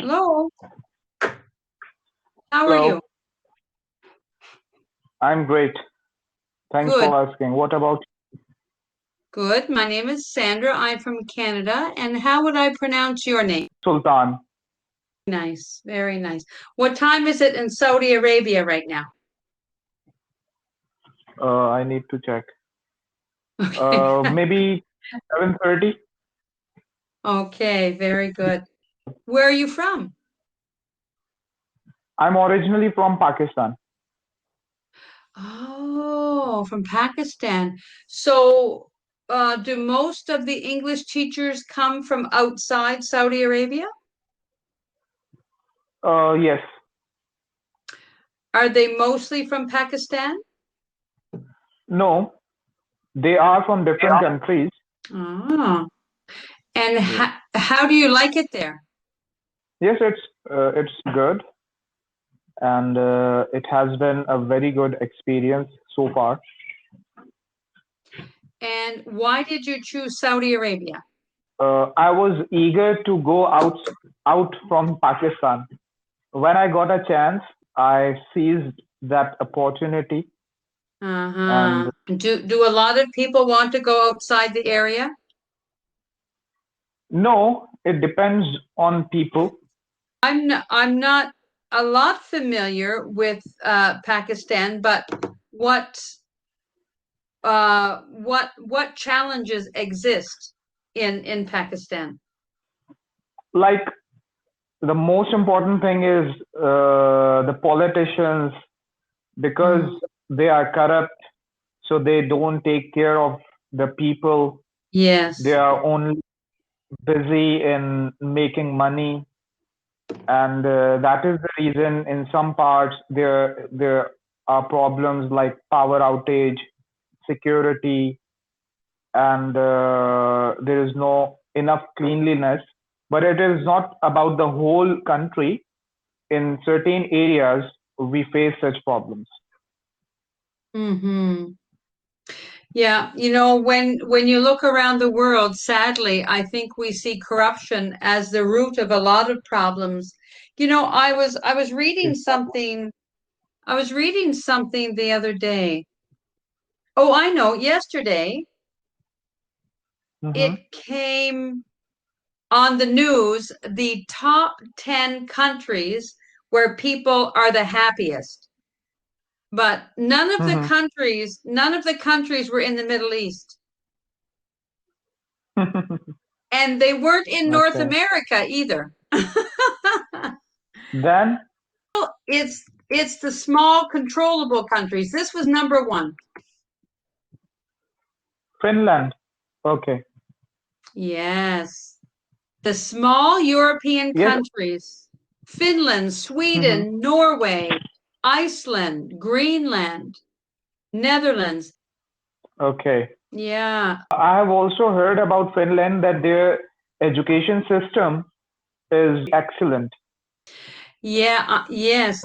Hello. How are you? Hello, I'm great. Thanks Good. for asking. What about Good. My name is Sandra. I'm from Canada. And how would I pronounce your name? Sultan? Nice. Very nice. What time is it in Saudi Arabia right now? I need to check. Okay. Maybe 7:30. Okay. Very good. Where are you from? I'm originally from Pakistan. Oh, from Pakistan. So, do most of the English teachers come from outside Saudi Arabia? Yes. Are they mostly from Pakistan? No, they are from different countries. Oh. And Yes. how do you like it there? Yes, it's good, and it has been a very good experience so far. And why did you choose Saudi Arabia? I was eager to go out from Pakistan. When I got a chance, I seized that opportunity, Uh-huh. and Do a lot of people want to go outside the area? no, it depends on people. I'm not a lot familiar with Pakistan, but what what challenges exist in Pakistan? Like the most important thing is the politicians, because Mm, they are corrupt, so they don't take care of the people. They yes. are only busy in making money, and that is the reason in some parts there are problems like power outage, security, and there is no enough cleanliness. But it is not about the whole country. In certain areas, we face such problems. Mm-hmm. Yeah, when you look around the world, sadly, I think we see corruption as the root of a lot of problems. I was reading something. I was reading something the other day. Oh, I know, yesterday Mm-hmm. it came on the news, the top 10 countries where people are the happiest. But Mm-hmm. none of the countries were in the Middle East. And they weren't in North Okay. America either. Then It's the small controllable countries. This was number one. Finland. Okay. Yes. The small European Yes. countries, Finland, Mm-hmm. Sweden, Norway, Iceland, Greenland, Netherlands. Okay. Yeah. I have also heard about Finland that their education system is excellent. Yeah. Yes.